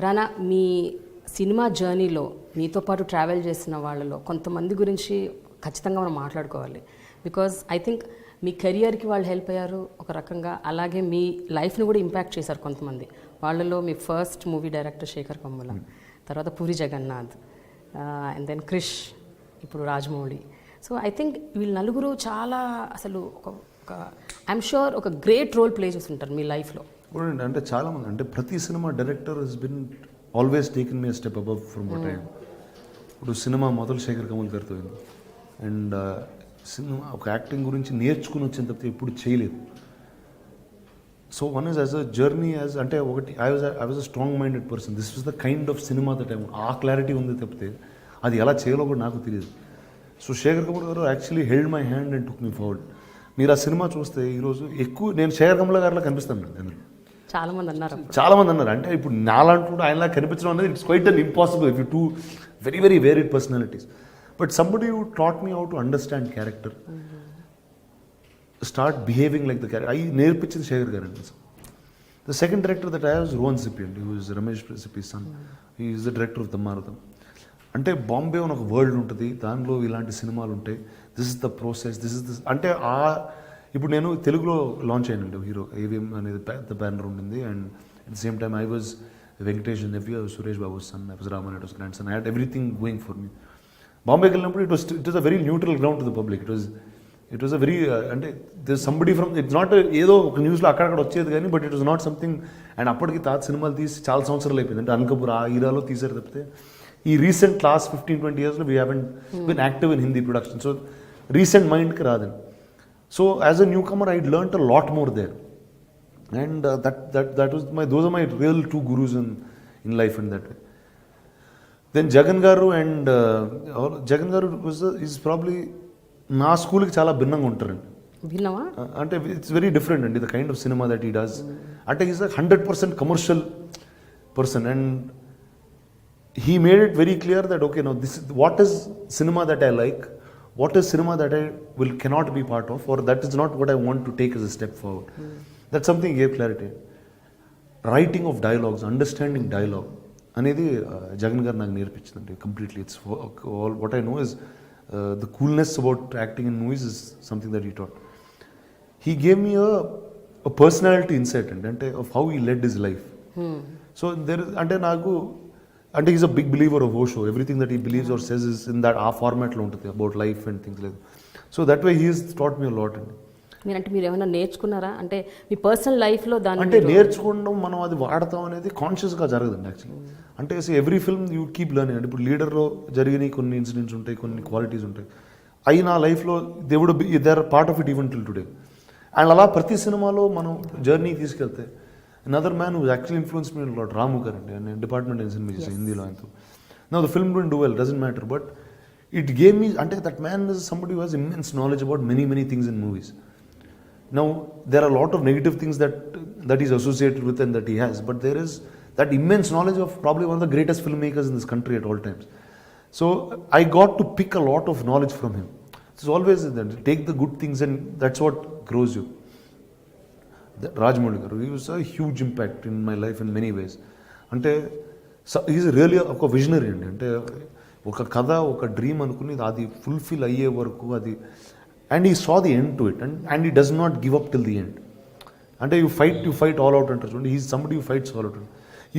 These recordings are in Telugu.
రానా, మీ సినిమా జర్నీలో మీతో పాటు ట్రావెల్ చేసిన వాళ్ళలో కొంతమంది గురించి ఖచ్చితంగా మనం మాట్లాడుకోవాలి. బికాజ్ ఐ థింక్ మీ కెరియర్కి వాళ్ళు హెల్ప్ అయ్యారు ఒక రకంగా, అలాగే మీ లైఫ్ని కూడా ఇంపాక్ట్ చేశారు కొంతమంది. వాళ్ళలో మీ first movie director Sekhar Kammula, తర్వాత పూరి జగన్నాథ్, అండ్ దెన్ క్రిష్, ఇప్పుడు రాజమౌళి. సో ఐ థింక్ వీళ్ళు నలుగురు చాలా అసలు ఒక ఐఎమ్ షూర్ ఒక గ్రేట్ రోల్ ప్లే చేస్తుంటారు మీ లైఫ్లో. అంటే చాలామంది, అంటే ప్రతి cinema director he's been always taken me step above from what I am. ఇప్పుడు సినిమా మొదలు శేఖర్ కమల్ గారితో అయింది. అండ్ సినిమా ఒక యాక్టింగ్ గురించి నేర్చుకుని వచ్చిన తప్పితే ఎప్పుడు చేయలేదు. So one is as a journey as, అంటే ఒకటి I was a strong minded person. This was the kind of cinema that I want. ఆ క్లారిటీ ఉంది తప్పితే అది ఎలా చేయాలో కూడా నాకు తెలియదు. సో శేఖర్ కమల్ గారు actually held my hand and took me forward. మీరు ఆ సినిమా చూస్తే ఈరోజు ఎక్కువ నేను శేఖర్ కమల్ గారిలా కనిపిస్తాను. నేను చాలామంది అన్నారు అంటే ఇప్పుడు నాలంటూ ఆయనలా కనిపించడం అనేది it's quite an impossible if you to very very varied personalities. But somebody who taught me how to understand character, start behaving like the character, అవి నేర్పించింది శేఖర్ గారు అండి. The second director that I was Rohan Sippy అండి, who is Ramesh Sippy son. He is the director of దమ్మారుతం. అంటే బాంబే అని ఒక వరల్డ్ ఉంటుంది, దానిలో ఇలాంటి సినిమాలు ఉంటాయి. This is the process, this is this. అంటే ఇప్పుడు నేను తెలుగులో లాంచ్ అయినండి హీరో ఏవిఎం అనేది పెద్ద బ్యానర్ ఉండింది. And at the same time I was Venkatesh nephew, Suresh Babu son, I was Ramanaidu's grandson. I had everything going for me. బాంబేకి వెళ్ళినప్పుడు it was a very neutral ground to the public. It was a very, అంటే this somebody from, it's not ఏదో ఒక న్యూస్లో అక్కడక్కడ వచ్చేది కానీ, but it was not something. And అప్పటికి తాత సినిమాలు తీసి చాలా సంవత్సరాలు అయిపోయింది. అంటే అనకపూర్ ఆ హీరాలో తీసారు తప్పితే ఈ రీసెంట్ లాస్ట్ 15-20 yearsలో we haven't been active in Hindi production. So recent మైండ్కి రాదండి. So as a newcomer, I learnt a lot more there, and that was those are my real two gurus in life in that way. Then Jagan Garu and Jagan Garu is probably na school ki chala భిన్నంగా ఉంటారండి. భిన్నమా అంటే ఇట్స్ వెరీ డిఫరెంట్ అండి the kind of cinema that he does. అంటే is 100% commercial person, and he made it very clear that okay, now this is what is cinema that I like, what is cinema that I cannot be part of, or that is not what I want to take as a step forward. That's something gave clarity. Writing of dialogues, understanding dialogue అనేది జగన్ గారు నాకు నేర్పించిందండి completely. It's all what I know is the coolness about acting in movies is something that he taught. He gave me a personality insight అండి, అంటే of how he led his life. So there అంటే నాకు అంటే is a big believer of Osho. Everything that he believes or says is in that ఆ ఫార్మాట్లో ఉంటుంది about life and things like. So that way he is taught me lot అండి. మీరు ఏమైనా నేర్చుకున్నారా అంటే మీ పర్సనల్ లైఫ్లో దాన్ని? అంటే నేర్చుకోవడం, మనం అది వాడతాం అనేది కాన్షియస్గా జరగదండి యాక్చువల్లీ. అంటే every film you keep learning. అంటే ఇప్పుడు లీడర్లో జరిగిన కొన్ని ఇన్సిడెంట్స్ ఉంటాయి, కొన్ని క్వాలిటీస్ ఉంటాయి, అవి నా లైఫ్లో they would be they are part of it even till today. And అలా ప్రతి సినిమాలో మనం జర్నీ తీసుకెళ్తే another man who actually influenced me a lot, Ramu Karandi, and department in cinema Hindilo antu. Now the film didn't do well, doesn't matter, but it gave me, ante that man is somebody who has immense knowledge about many things in movies. Now there are a lot of negative things that he's associated with and that he has, but there is that immense knowledge of probably one of the greatest filmmakers in this country at all times. So I got to pick a lot of knowledge from him. It's always that take the good things, and that's what grows you. Rajamouli గారు, he was a huge impact in my life in many ways. అంటే ఈజ్ రియల్లీ ఒక విజనరీ అండి. అంటే ఒక కథ, ఒక డ్రీమ్ అనుకుని అది ఫుల్ఫిల్ అయ్యే వరకు అది, and he saw the end to it, and he does not give up till the end. అంటే యూ ఫైట్ ఆల్ అవుట్ అంటారు చూడండి, is somebody you fights all out.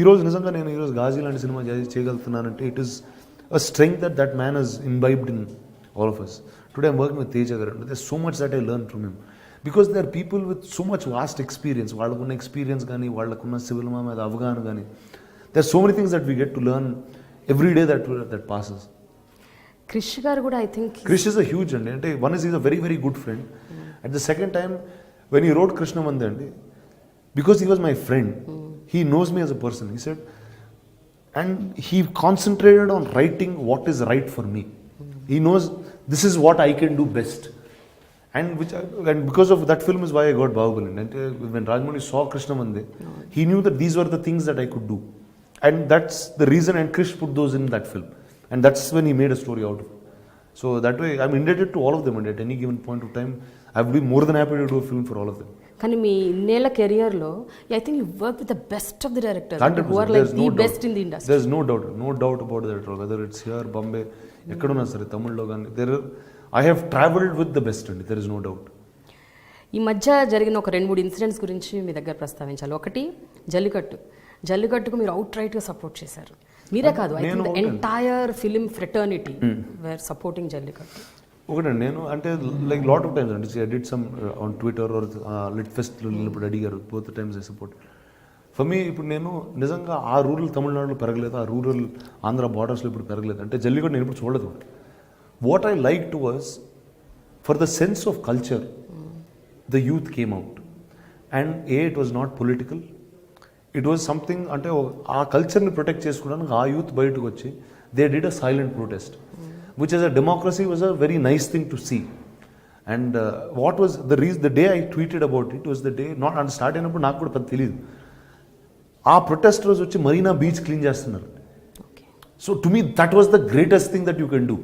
ఈరోజు నిజంగా నేను ఈరోజు గాజీ లాంటి సినిమా చేయగలుగుతున్నానంటే it is a strength that man has imbibed in all of us. Today I'm working with Teja garu. There so much that I learn from him. Because they are people with so much vast experience. వాళ్ళకున్న ఎక్స్పీరియన్స్ కానీ, వాళ్ళకున్న సివిల్ మీద అవగాహన కానీ, they are so many things that we get to learn every day that passes. Krish garu కూడా I think Krish is a huge అండి. అంటే one is a very good friend. At the second time when he wrote కృష్ణమంది అండి, because he was my friend, he knows me as a person, he said, and he concentrated on writing what is right for me. He knows this is what I can do best. And because of that film is why I got Bahubali. And when Rajamouli saw Krishnamandi, he knew that these were the things that I could do, and that's the reason. And Krish put those in that film, and that's when he made a story out of it. So that way, I'm indebted to all of them. And at any given point of time, I would be more than happy to do a film for all of them. కానీ మీ ఇన్నేళ్ల కెరియర్లో I think you work with the best of the directors who are like the best in the industry. There's no doubt about that. Whether it's here, Bombay, ఎక్కడున్నా సరే, తమిళ్లో కానీ I have travelled with the best అండి. There is no doubt. ఈ మధ్య జరిగిన ఒక 2-3 ఇన్సిడెంట్స్ గురించి మీ దగ్గర ప్రస్తావించాలి. ఒకటి జల్లికట్టుకు మీరు అవుట్ రైట్గా సపోర్ట్ చేశారు. మీరే కాదు, I think the entire film fraternity were supporting Jallikattu. ఒకటండి, నేను అంటే లైక్ లాట్ ఆఫ్ టైమ్స్ అండి, I did some on Twitter or lit ఫెస్ట్లో ఇప్పుడు అడిగారు, both times I support. For me ఇప్పుడు నేను నిజంగా ఆ రూరల్ తమిళనాడులో పెరగలేదు, ఆ రూరల్ ఆంధ్ర బార్డర్స్లో ఇప్పుడు పెరగలేదు అంటే జల్లికట్టు నేను ఇప్పుడు చూడలేదు. What I like to was for the sense of culture the youth came out, and it was not political, it was something అంటే ఆ కల్చర్ని ప్రొటెక్ట్ చేసుకోవడానికి ఆ యూత్ బయటకు వచ్చి they did a silent protest which as a democracy was a very nice thing to see. And what was the day I tweeted about it was the day not and start అయినప్పుడు నాకు కూడా పెద్ద తెలియదు, ఆ ప్రొటెస్ట్ రోజు వచ్చి మరీనా బీచ్ క్లీన్ చేస్తున్నారు. So to me that was the greatest thing that you can do.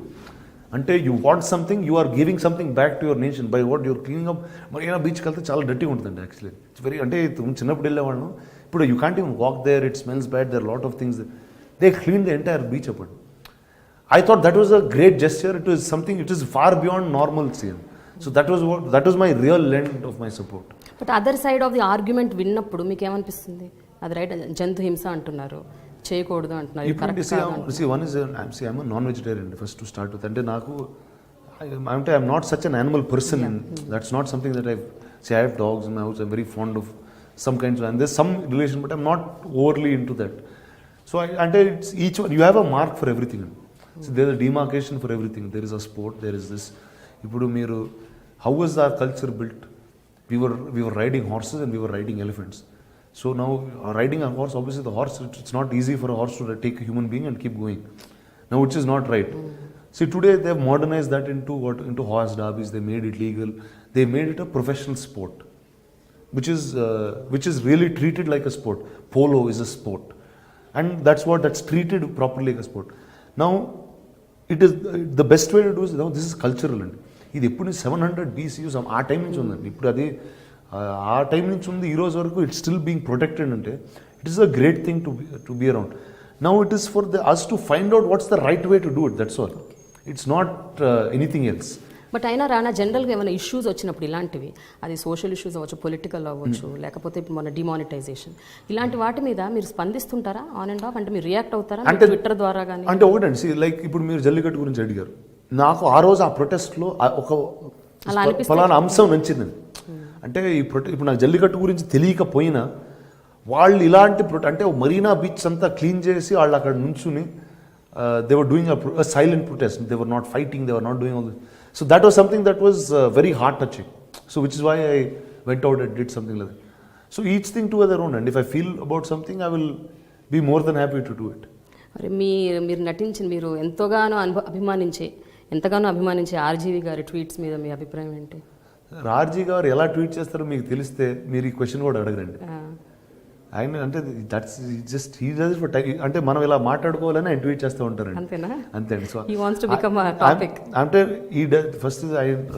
అంటే you want something, you are giving something back to your nation by what your cleaning up. Marina బీచ్కి వెళ్తే చాలా డర్టీగా ఉంటుందండి యాక్చువల్లీ. ఇట్స్ వెరీ అంటే చిన్నప్పుడు వెళ్ళేవాళ్ళం, ఇప్పుడు you can't even walk there, it smells bad, there lot of things. They clean the entire beach అప్పుడు. I thought that was a great gesture. It was something, it is far beyond normalcy. So that was my real lend of my support. But other side of the argument విన్నప్పుడు మీకు ఏమనిపిస్తుంది? అది రైట్, జంతు హింస అంటున్నారు, చేయకూడదు అంటున్నారు, కరెక్ట్ కాదు. See, one is I'm a non-vegetarian first to start with. అంటే నాకు I'm not such an animal person. That's not something that I have dogs in my house. I'm very fond of some kinds of, and there's some relation, but I'm not overly into that. So it's each one, you have a mark for everything. So there is a demarcation for everything. There is a sport, there is this. Ipudu meeru, how was our culture built? We were riding horses and we were riding elephants. So now riding a horse, obviously the horse, it's not easy for a horse to take a human being and keep going. Now which is not right. See, today they have modernized that into horse derbies. They made it legal. They made it a professional sport, which is really treated like a sport. Polo is a sport, and that's treated properly like a sport. Now it is the best way to do is, now this is cultural అండి. ఇది ఎప్పుడు 700 BC ఆ టైం నుంచి ఉందండి. ఇప్పుడు అది ఆ టైం నుంచి ఉంది, ఈ రోజు వరకు ఇట్స్ స్టిల్ బీయింగ్ ప్రొటెక్టెడ్. అంటే it is a great thing to be around. Now it is for us to find out what's the right way to do it, that's all. It's not anything else. But అయినా రానా, జనరల్గా ఏమైనా ఇష్యూస్ వచ్చినప్పుడు ఇలాంటివి, అది సోషల్ ఇష్యూస్ అవ్వచ్చు, పొలిటికల్ అవ్వచ్చు, లేకపోతే ఇప్పుడు మన డిమానిటైజేషన్, ఇలాంటి వాటి మీద మీరు స్పందిస్తుంటారా ఆన్ అండ్ ఆఫ్? అంటే మీరు రియాక్ట్ అవుతారా ట్విట్టర్ ద్వారా కానీ? అంటే ఒకటండి, లైక్ ఇప్పుడు మీరు జల్లికట్టు గురించి అడిగారు, నాకు ఆ రోజు ఆ ప్రొటెస్ట్లో ఒక ఫలానా అంశం నచ్చిందండి. అంటే ఇప్పుడు నాకు జల్లికట్టు గురించి తెలియకపోయినా వాళ్ళు ఇలాంటి అంటే మరీనా బీచ్ అంతా క్లీన్ చేసి వాళ్ళు అక్కడ నుంచుని they were doing a silent protest. They were not fighting, they were not doing all this. So that was something that was very heart touching. So which is why I went out and did something like that. So each thing to their own, and if I feel about something, I will be more than happy to do it. మరి మీరు నటించిన, మీరు ఎంతగానో అభిమానించే RGV గారి ట్వీట్స్ మీద మీ అభిప్రాయం ఏంటి? RG గారు ఎలా ట్వీట్ చేస్తారో మీకు తెలిస్తే మీరు ఈ క్వశ్చన్ కూడా అడగరండి. ఆయన అంటే that's just he does for అంటే మనం ఇలా మాట్లాడుకోవాలని ఆయన ట్వీట్ చేస్తూ ఉంటారండి. అంతే అండి. So he wants to become a topic. అంటే ఈ first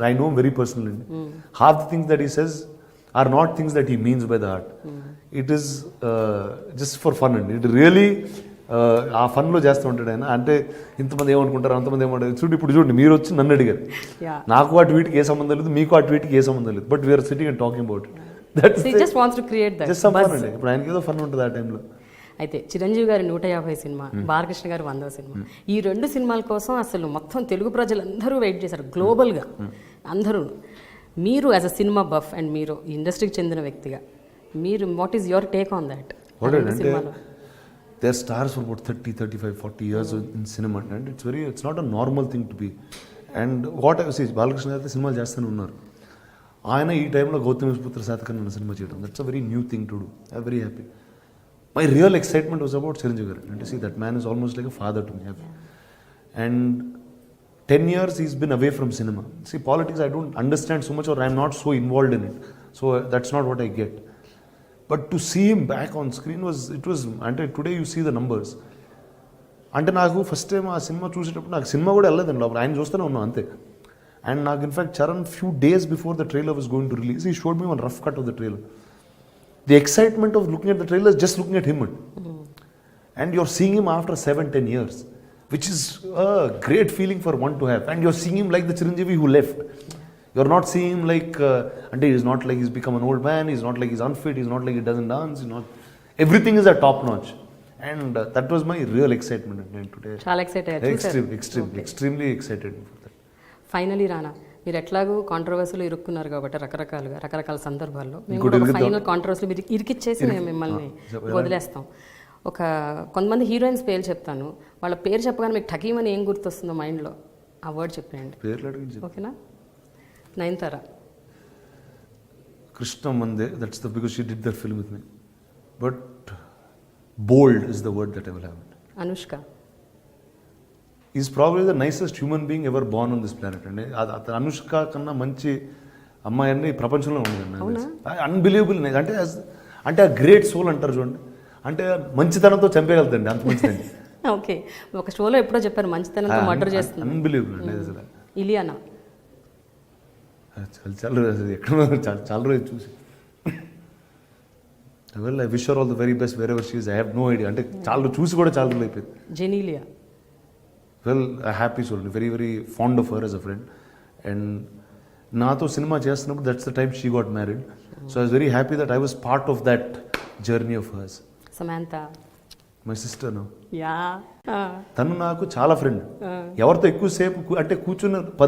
I know very personal అండి. Half the things that he says are not things that he means by the heart. It is just for fun అండి. ఇట్ రియలీ ఆ ఫన్లో చేస్తూ ఉంటాడు ఆయన. అంటే ఇంతమంది ఏమనుకుంటారు, అంతమంది ఏమంటారు. ఇప్పుడు చూడండి, మీరు వచ్చి నన్ను అడిగారు, నాకు ఆ ట్వీట్కి ఏ సంబంధం లేదు, మీకు ఆ ట్వీట్కి ఏ సంబంధం లేదు, but we're sitting and talking about it. ఇప్పుడు ఆయనకి ఏదో ఫన్ ఉంటుంది ఆ టైంలో. అయితే చిరంజీవి గారి 150 సినిమా, బాలకృష్ణ గారి 100వ సినిమా, ఈ 2 సినిమాల కోసం అసలు మొత్తం తెలుగు ప్రజలందరూ వెయిట్ చేశారు గ్లోబల్గా అందరూ. మీరు as a cinema buff and మీరు ఇండస్ట్రీకి చెందిన వ్యక్తిగా, మీరు what is your take on that? They are stars for about 30, 35, 40 years in cinema, and it's not a normal thing to be. And what I say, Balakrishna గారు సినిమాలు చేస్తూనే ఉన్నారు. ఆయన ఈ టైంలో గౌతమ్ పుత్ర శాతకర్ణి అన్న సినిమా చేయడం, that's a very new thing to do. I very happy. My real excitement was about Chiranjeevi garu. అంటే see that man is almost like a father to me. And 10 years he's been away from cinema. See, politics I don't understand so much, or I'm not so involved in it. So that's not what I get. But to see him back on screen was అంటే today you see the numbers. అంటే నాకు ఫస్ట్ టైం ఆ సినిమా చూసేటప్పుడు నాకు సినిమా కూడా వెళ్ళలేదండి లోపల, ఆయన చూస్తూనే ఉన్నాం అంతే. అండ్ నాకు in fact Charan few days before the trailer was going to release he showed me one rough cut of the trailer. The excitement of looking at the trailer just looking at him and you're seeing him after 7-10 years, which is a great feeling for one to have, and you're seeing him like the Chiranjeevi who left. You're not seeing him like and he's not like he's become an old man, he's not like he's unfit, he's not like he doesn't dance, he's not, everything is at top notch, and that was my real excitement today. చాలా ఎక్సైట్ అయ్యారు. Extremely excited for that. Finally రానా, మీరు ఎట్లాగూ కాంట్రవర్సీలో ఇరుక్కున్నారు కాబట్టి రకరకాల సందర్భాల్లో మేము కూడా ఒక ఫైనల్ కాంట్రవర్సీలో మీరు ఇరికిచ్చేసి మేము మిమ్మల్ని వదిలేస్తాం. కొంతమంది హీరోయిన్స్ పేరు చెప్తాను, వాళ్ళ పేరు చెప్పగానే మీకు ఠకీమని ఏం గుర్తొస్తుందో మైండ్లో ఆ వర్డ్ చెప్పండి. ఓకేనా? నయనతార, కృష్ణ మందే, that's the because she did that film with me, but bold is the word that I will have. Anushka is probably the nicest human being ever Born on this planet అండి. అతను అనుష్క కన్నా మంచి అమ్మాయి అన్ని ప్రపంచంలో ఉండదండి. అన్బిలీవబుల్. అంటే ఆ గ్రేట్ సోల్ అంటారు చూడండి, అంటే మంచితనంతో చంపేయగలుగుతండి, అంత మంచిదండి. ఓకే, ఒక షోలో ఎప్పుడో చెప్పారు మంచితనంతో మర్డర్ చేస్తుంది. అన్బిలీవబుల్ అండి అసలు. ఇలియానా చాలా రోజు చూసి well I wish her all the very best where ever she is. I have no idea, అంటే చాలా చూసి కూడా చాలా రోజులు అయిపోయింది. Genelia, well I happy soul, very very fond of her as a friend, and నాతో సినిమా చేస్తున్నప్పుడు that's the time she got married, so I was very happy that I was part of that journey of hers. Samantha, my sister. Yeah, తను నాకు చాలా ఫ్రెండ్. ఎవరితో ఎక్కువసేపు అంటే కూర్చున్న 10